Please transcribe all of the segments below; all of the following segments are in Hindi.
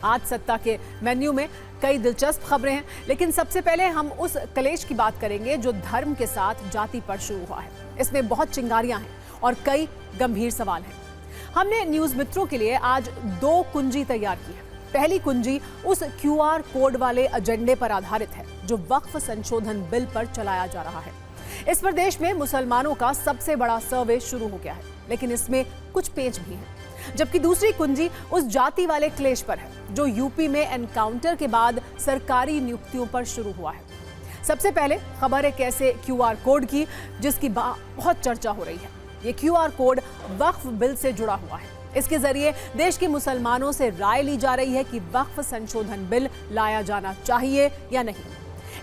आज सत्ता के मेन्यू में कई दिलचस्प खबरें हैं, लेकिन सबसे पहले हम उस कलेश की बात करेंगे जो धर्म के साथ जाति पर शुरू हुआ है। इसमें बहुत चिंगारियां हैं और कई गंभीर सवाल हैं। हमने न्यूज मित्रों के लिए आज 2 कुंजी तैयार की है। पहली कुंजी उस QR कोड वाले एजेंडे पर आधारित है जो वक्फ संशोधन बिल पर चलाया जा रहा है। इस पर देश में मुसलमानों का सबसे बड़ा सर्वे शुरू हो गया है, लेकिन इसमें कुछ पेच भी हैं। जबकि दूसरी कुंजी उस जाति वाले क्लेश पर है जो यूपी में एनकाउंटर के बाद सरकारी नियुक्तियों पर शुरू हुआ है। सबसे पहले खबर एक ऐसे QR कोड की जिसकी बहुत चर्चा हो रही है। ये QR कोड वक्फ बिल से जुड़ा हुआ है। इसके जरिए देश के मुसलमानों से राय ली जा रही है कि वक्फ संशोधन बिल लाया जाना चाहिए या नहीं।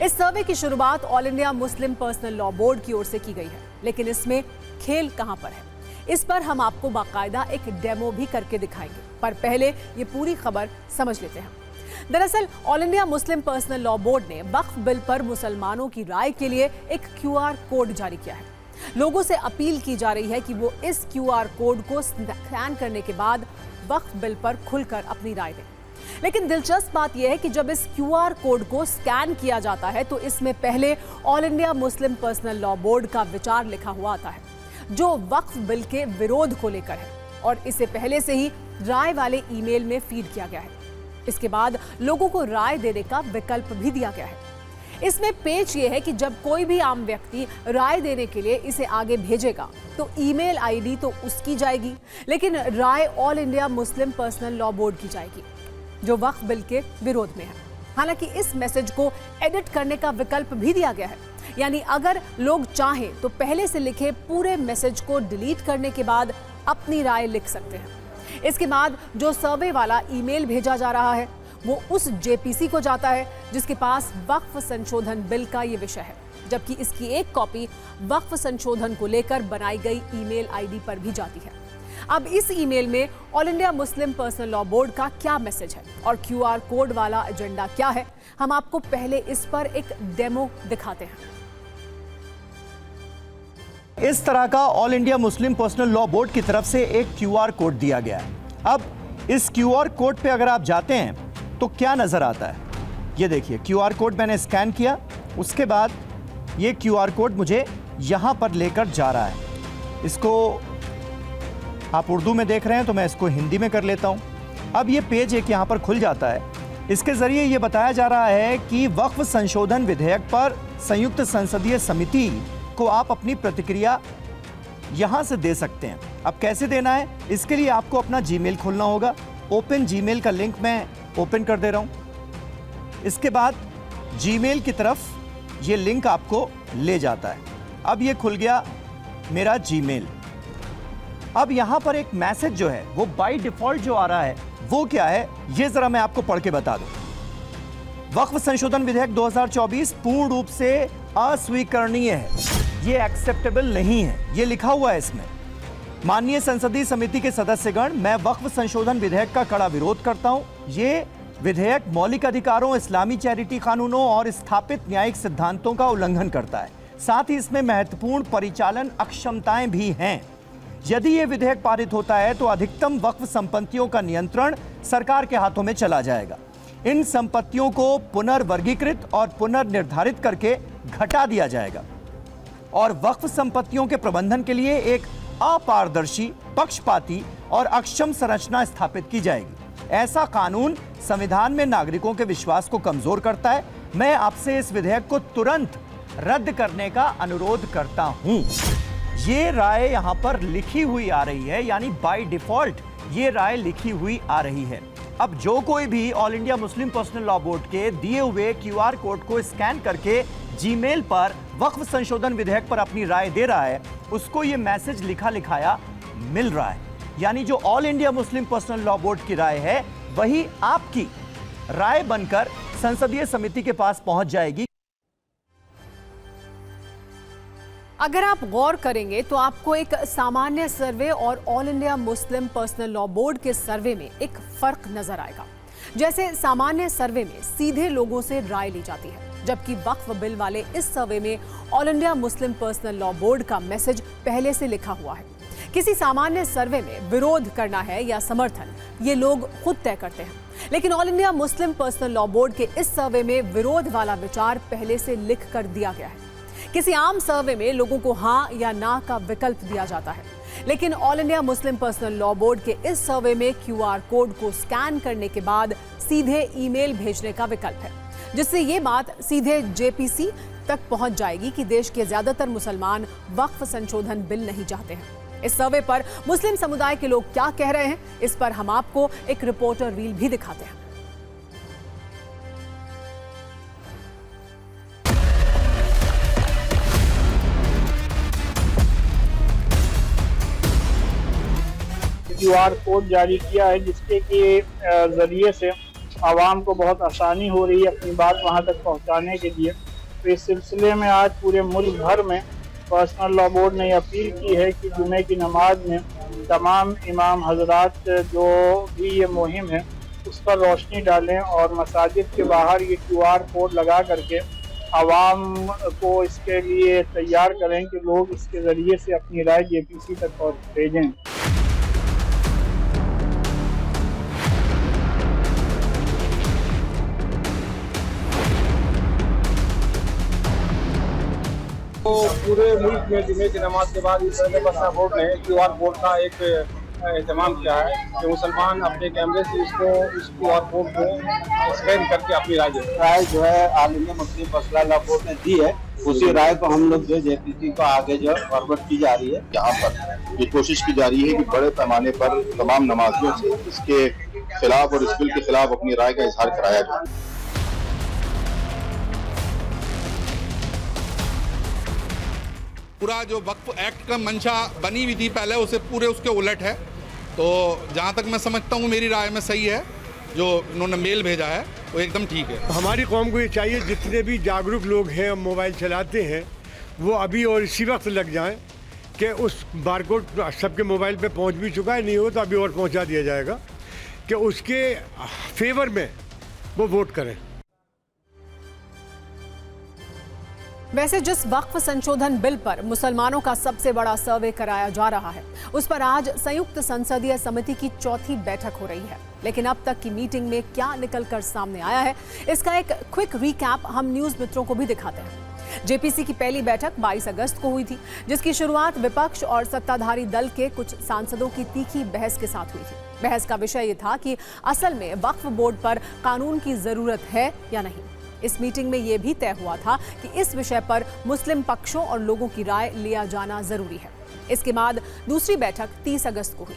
इस सर्वे की शुरुआत all India Muslim personal law board की ओर से की गई है, लेकिन इसमें खेल कहां पर है, इस पर हम आपको बाकायदा एक डेमो भी करके दिखाएंगे। पर पहले ये पूरी खबर समझ लेते हैं। दरअसल all India Muslim personal law board ने वक्फ बिल पर मुसलमानों की राय के लिए एक QR कोड जारी किया है। लोगों से अपील की जा रही है कि वो इस QR कोड को स्कैन करने के बाद वक्फ बिल पर खुलकर अपनी राय दें। लेकिन दिलचस्प बात यह है कि जब इस QR कोड को स्कैन किया जाता है तो इसमें पहले all India Muslim personal law board का विचार लिखा हुआ आता है जो वक्फ बिल के विरोध को लेकर है, और इसे पहले से ही राय वाले ईमेल में फीड किया गया है। इसके बाद लोगों को राय देने का विकल्प भी दिया गया है। इसमें पेच ये है कि जब कोई भी आम व्यक्ति राय देने के लिए इसे आगे भेजेगा तो ईमेल ID तो उसकी जाएगी, लेकिन राय all India Muslim personal law board की जाएगी जो वक्फ बिल के विरोध में है। हालांकि इस मैसेज को एडिट करने का विकल्प भी दिया गया है, यानी अगर लोग चाहें तो पहले से लिखे पूरे मैसेज को डिलीट करने के बाद अपनी राय लिख सकते हैं। इसके बाद जो सर्वे वाला ईमेल भेजा जा रहा है वो उस JPC को जाता है जिसके पास वक्फ संशोधन बिल का ये विषय है, जबकि इसकी एक कॉपी वक्फ संशोधन को लेकर बनाई गई ईमेल ID पर भी जाती है। अब इस ईमेल में all India Muslim personal law board का क्या मैसेज है और QR कोड वाला एजेंडा क्या है, हम आपको पहले इस पर एक डेमो दिखाते हैं। इस तरह का all India Muslim personal law board की तरफ से एक QR कोड दिया गया है। अब इस QR कोड पे अगर आप जाते हैं तो क्या नजर आता है, ये देखिए QR कोड मैंने स्कैन किया, उसके बाद ये QR कोड मुझे यहां पर लेकर जा रहा है। इसको आप उर्दू में देख रहे हैं तो मैं इसको हिंदी में कर लेता हूं। अब ये पेज एक यहां पर खुल जाता है। इसके जरिए ये बताया जा रहा है कि वक्फ संशोधन विधेयक पर संयुक्त संसदीय समिति को आप अपनी प्रतिक्रिया यहां से दे सकते हैं। अब कैसे देना है, इसके लिए आपको अपना जीमेल खोलना होगा। ओपन जीमेल का लिंक मैं ओपन कर दे रहा हूं। इसके बाद जीमेल की तरफ ये लिंक आपको ले जाता है। अब ये खुल गया मेरा जीमेल। अब यहां पर एक मैसेज जो है वो बाय डिफॉल्ट जो आ रहा है वो क्या है, ये जरा मैं आपको पढ़ के बता दूं। वक्फ संशोधन विधेयक 2024 पूर्ण रूप से अस्वीकरणीय है, ये एक्सेप्टेबल नहीं है, ये लिखा हुआ है इसमें। माननीय संसदीय समिति के सदस्यगण, मैं वक्फ संशोधन विधेयक का कड़ा विरोध करता हूं। ये विधेयक मौलिक अधिकारों, इस्लामी चैरिटी कानूनों और स्थापित न्यायिक सिद्धांतों का उल्लंघन करता है। साथ ही इसमें महत्वपूर्ण परिचालन अक्षमताएं भी हैं। यदि यह विधेयक पारित होता है तो अधिकतम वक्फ संपत्तियों का नियंत्रण सरकार के हाथों में चला जाएगा। इन संपत्तियों को पुनर्वर्गीकृत और पुनर्निर्धारित करके घटा दिया जाएगा और वक्फ संपत्तियों के प्रबंधन के लिए एक अपारदर्शी, पक्षपाती और अक्षम संरचना स्थापित की जाएगी। ऐसा कानून संविधान में नागरिकों के विश्वास को कमजोर करता है। मैं आपसे इस विधेयक को तुरंत रद्द करने का अनुरोध करता हूं। ये राय यहां पर लिखी हुई आ रही है, यानी बाय डिफॉल्ट ये राय लिखी हुई आ रही है। अब जो कोई भी all India Muslim personal law board के दिए हुए QR कोड को स्कैन करके जीमेल पर वक्फ संशोधन विधेयक पर अपनी राय दे रहा है, उसको ये मैसेज लिखा लिखाया मिल रहा है। यानी जो all India Muslim personal law board की राय है वही आपकी राय बनकर संसदीय समिति के पास पहुंच जाएगी। अगर आप गौर करेंगे तो आपको एक सामान्य सर्वे और all India Muslim personal law board के सर्वे में एक फर्क नजर आएगा। जैसे सामान्य सर्वे में सीधे लोगों से राय ली जाती है, जबकि वक्फ बिल वाले इस सर्वे में all India Muslim personal law board का मैसेज पहले से लिखा हुआ है। किसी सामान्य सर्वे में विरोध करना है या समर्थन, ये लोग खुद तय करते हैं। लेकिन all India Muslim personal law board के इस सर्वे में विरोध वाला विचार पहले से लिख कर दिया गया है। किसी आम सर्वे में लोगों को हाँ या ना का विकल्प दिया जाता है, लेकिन all India Muslim personal law board के इस सर्वे में QR कोड को स्कैन करने के बाद सीधे ईमेल भेजने का विकल्प है, जिससे ये बात सीधे JPC तक पहुंच जाएगी कि देश के ज्यादातर मुसलमान वक्फ संशोधन बिल नहीं चाहते हैं। इस सर्वे पर मुस्लिम समुदाय के लोग क्या कह रहे हैं, इस पर हम आपको एक रिपोर्टर रील भी दिखाते हैं। QR कोड जारी किया है, जिसके के जरिए से आवाम को बहुत आसानी हो रही है अपनी बात वहां तक पहुंचाने के लिए। तो इस सिलसिले में आज पूरे मुल्क भर में पर्सनल लॉ बोर्ड ने अपील की है कि जुमे की नमाज में तमाम इमाम हजरात जो भी ये मुहिम है उस पर रोशनी डालें और मसाजिद के बाहर ये QR कोड लगा करके आवाम को इसके लिए तैयार करें कि लोग इसके ज़रिए से अपनी राय JPC तक भेजें। तो पूरे मुल्क में जुमे की नमाज के बाद इस पर्सनल बोर्ड ने QR कोड का एक एहतमाम किया है कि मुसलमान अपने कैमरे से इस QR कोड को स्कैन करके अपनी राय जो है all India Muslim personal law board ने दी है, उसी राय को हम लोग जो JPC को आगे जो फॉरवर्ड की जा रही है। यहाँ पर ये कोशिश की जा रही है कि बड़े पैमाने पर तमाम नमाजियों से इसके खिलाफ और इस बिल के खिलाफ अपनी राय का इजहार कराया जाए। पूरा जो वक्फ एक्ट का मंशा बनी हुई थी पहले, उसे पूरे उसके उलट है। तो जहाँ तक मैं समझता हूँ, मेरी राय में सही है, जो इन्होंने मेल भेजा है वो एकदम ठीक है। हमारी कौम को ये चाहिए जितने भी जागरूक लोग हैं मोबाइल चलाते हैं वो अभी और इसी वक्त लग जाएं कि उस बारकोड सबके मोबाइल पे पहुंच भी चुका है, नहीं हो तो अभी और पहुंचा दिया जाएगा, कि उसके फेवर में वो वोट करें। वैसे जिस वक्फ संशोधन बिल पर मुसलमानों का सबसे बड़ा सर्वे कराया जा रहा है, उस पर आज संयुक्त संसदीय समिति की चौथी बैठक हो रही है। लेकिन अब तक की मीटिंग में क्या निकलकर सामने आया है, इसका एक क्विक रिकैप हम न्यूज मित्रों को भी दिखाते हैं। JPC की पहली बैठक 22 अगस्त को हुई थी, जिसकी शुरुआत विपक्ष और सत्ताधारी दल के कुछ सांसदों की तीखी बहस के साथ हुई थी। बहस का विषय ये था कि असल में वक्फ बोर्ड पर कानून की जरूरत है या नहीं। इस मीटिंग में यह भी तय हुआ था कि इस विषय पर मुस्लिम पक्षों और लोगों की राय लिया जाना जरूरी है। इसके बाद दूसरी बैठक 30 अगस्त को हुई।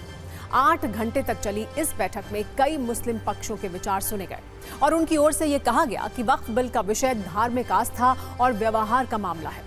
8 घंटे तक चली इस बैठक में कई मुस्लिम पक्षों के विचार सुने गए और उनकी ओर से यह कहा गया कि वक्फ बिल का विषय धार्मिक आस्था और व्यवहार का मामला है।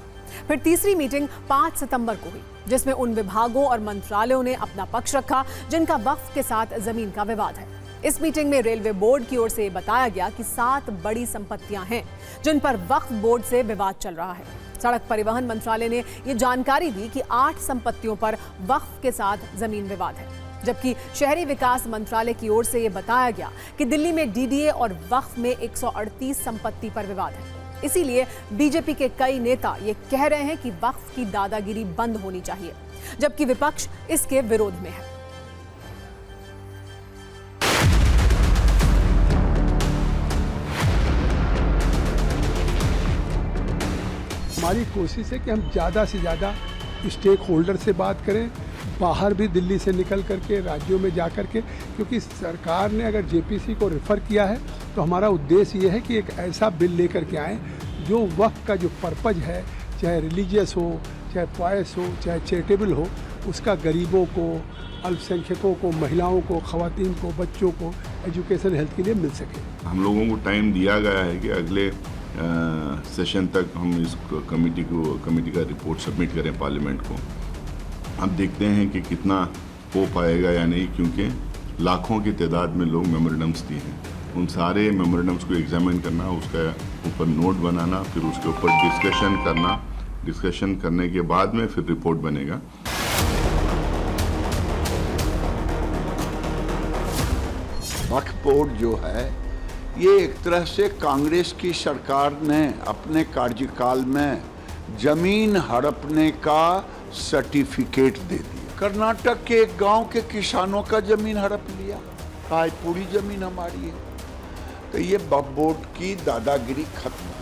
फिर तीसरी मीटिंग 5 सितंबर को हुई, जिसमें उन विभागों और मंत्रालयों ने अपना पक्ष रखा जिनका वक्फ के साथ जमीन का विवाद है। इस मीटिंग में रेलवे बोर्ड की ओर से बताया गया कि 7 बड़ी संपत्तियां हैं जिन पर वक्फ बोर्ड से विवाद चल रहा है। सड़क परिवहन मंत्रालय ने ये जानकारी दी कि 8 संपत्तियों पर वक्फ के साथ जमीन विवाद है, जबकि शहरी विकास मंत्रालय की ओर से ये बताया गया कि दिल्ली में DDA और वक्फ में 138 संपत्ति पर विवाद है। इसीलिए बीजेपी के कई नेता ये कह रहे हैं कि वक्फ की दादागिरी बंद होनी चाहिए, जबकि विपक्ष इसके विरोध में है। हमारी कोशिश है कि हम ज़्यादा से ज़्यादा स्टेक होल्डर से बात करें, बाहर भी दिल्ली से निकल करके राज्यों में जा करके, क्योंकि सरकार ने अगर JPC को रेफ़र किया है तो हमारा उद्देश्य ये है कि एक ऐसा बिल लेकर के आएँ जो वक्फ का जो पर्पज़ है, चाहे रिलीजियस हो, चाहे पॉयस हो, चाहे चैरिटेबल हो, उसका गरीबों को, अल्पसंख्यकों को, महिलाओं को, ख़वातीन को, बच्चों को एजुकेशन हेल्थ के लिए मिल सके। हम लोगों को टाइम दिया गया है कि अगले सेशन तक हम इस कमेटी का रिपोर्ट सबमिट करें पार्लियामेंट को। अब देखते हैं कि कितना हो पाएगा या नहीं, क्योंकि लाखों की तादाद में लोग मेमोरेंडम्स दिए हैं। उन सारे मेमोरेंडम्स को एग्जामिन करना, उसका ऊपर नोट बनाना, फिर उसके ऊपर डिस्कशन करना, डिस्कशन करने के बाद में फिर रिपोर्ट बनेगा। वक्फ बोर्ड जो है ये एक तरह से कांग्रेस की सरकार ने अपने कार्यकाल में जमीन हड़पने का सर्टिफिकेट दे दिया। कर्नाटक के एक गांव के किसानों का जमीन हड़प लिया, आज पूरी जमीन हमारी है। तो ये वक्फ बोर्ड की दादागिरी खत्म।